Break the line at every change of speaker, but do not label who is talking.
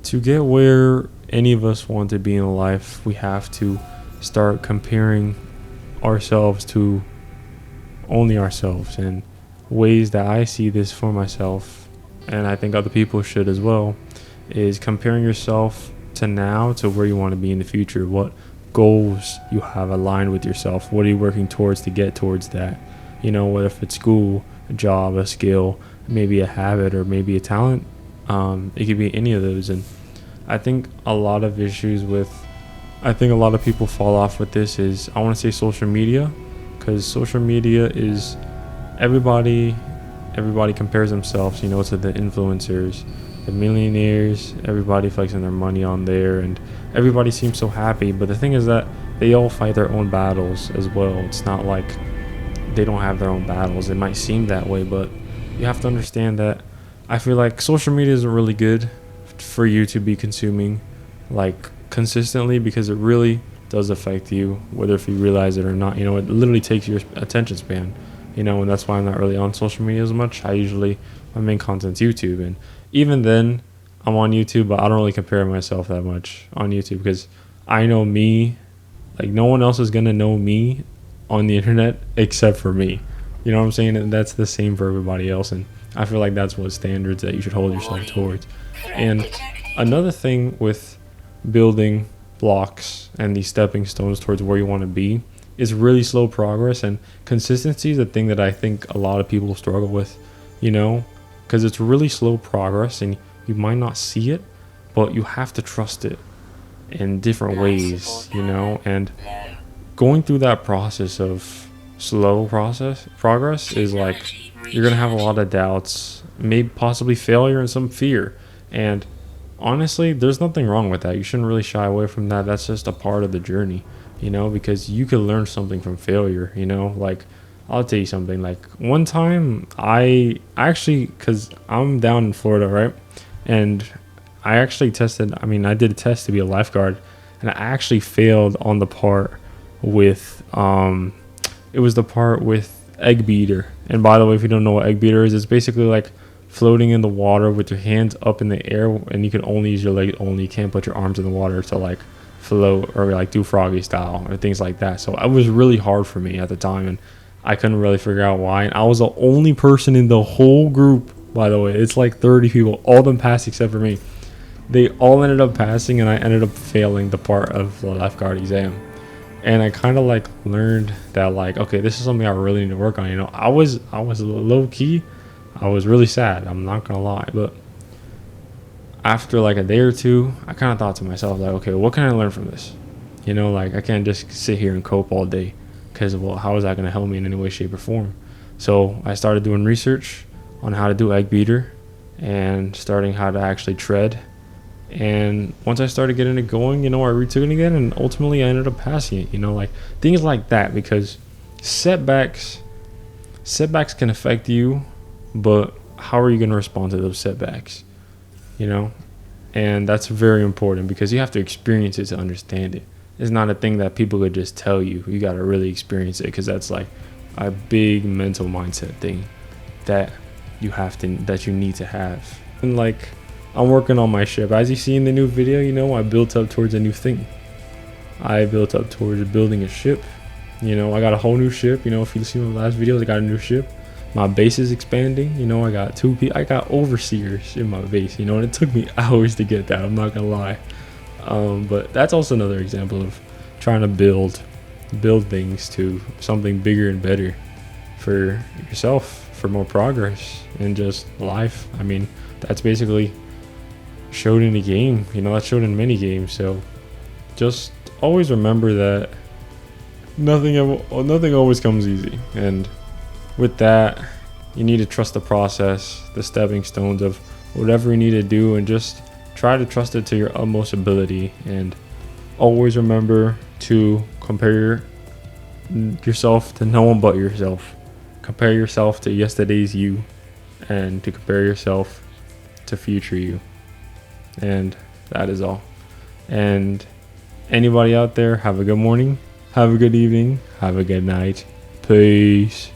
to get where any of us want to be in life, we have to start comparing ourselves to only ourselves. And ways that I see this for myself, and I think other people should as well, is comparing yourself to now to where you want to be in the future. What goals you have aligned with yourself? What are you working towards to get towards that? You know, what if it's school, a job, a skill, maybe a habit, or maybe a talent? It could be any of those. And I think a lot of people fall off with this is, I want to say social media, because social media is everybody compares themselves, you know, to the influencers, the millionaires. Everybody flexing their money on there, and everybody seems so happy. But the thing is that they all fight their own battles as well. It's not like they don't have their own battles. It might seem that way, but you have to understand that I feel like social media isn't really good for you to be consuming like consistently, because it really does affect you, whether if you realize it or not. You know, it literally takes your attention span, you know, and that's why I'm not really on social media as much. My main content's YouTube, and even then I'm on YouTube, but I don't really compare myself that much on YouTube, because I know me, like no one else is gonna know me on the internet except for me. You know what I'm saying? And that's the same for everybody else, and I feel like that's what standards that you should hold yourself towards. And another thing with building blocks and these stepping stones towards where you want to be is really slow progress, and consistency is the thing that I think a lot of people struggle with, you know, because it's really slow progress and you might not see it, but you have to trust it in different ways, you know. And going through that process of progress is like, you're gonna have a lot of doubts, maybe possibly failure and some fear. And honestly, there's nothing wrong with that. You shouldn't really shy away from that. That's just a part of the journey, you know, because you could learn something from failure, you know. Like, I'll tell you something. Like, one time I actually, because I'm down in Florida, right? And I actually I did a test to be a lifeguard, and I actually failed on the part with, it was the part with egg beater. And by the way, if you don't know what egg beater is, it's basically like floating in the water with your hands up in the air, and you can only use your leg only. You can't put your arms in the water to like float or like do froggy style or things like that. So it was really hard for me at the time, and I couldn't really figure out why. And I was the only person in the whole group, by the way. It's like 30 people, all of them passed except for me. They all ended up passing, and I ended up failing the part of the lifeguard exam. And I kind of like learned that, like, okay, this is something I really need to work on. You know, I was low key, I was really sad, I'm not gonna lie. But after like a day or two, I kind of thought to myself, like, okay, what can I learn from this? You know, like, I can't just sit here and cope all day, because, well, how is that going to help me in any way, shape, or form? So I started doing research on how to do egg beater and starting how to actually tread. And once I started getting it going, you know, I retook it again, and ultimately I ended up passing it, you know, like things like that. Because setbacks can affect you, but how are you going to respond to those setbacks, you know? And that's very important, because you have to experience it to understand it. It's not a thing that people could just tell you. You got to really experience it, because that's like a big mental mindset thing that you need to have. And like, I'm working on my ship. As you see in the new video, you know, I built up towards a new thing. I built up towards building a ship. You know, I got a whole new ship. You know, if you see my last videos, I got a new ship. My base is expanding. You know, I got I got overseers in my base, you know, and it took me hours to get that, I'm not gonna lie. But that's also another example of trying to build things to something bigger and better for yourself, for more progress in just life. I mean, that's basically showed in the game, you know, that's showed in many games. So just always remember that nothing always comes easy, and with that, you need to trust the process, the stepping stones of whatever you need to do, and just try to trust it to your utmost ability. And always remember to compare yourself to no one but yourself. Compare yourself to yesterday's you, and to compare yourself to future you. And that is all. And anybody out there, have a good morning, have a good evening, have a good night. Peace.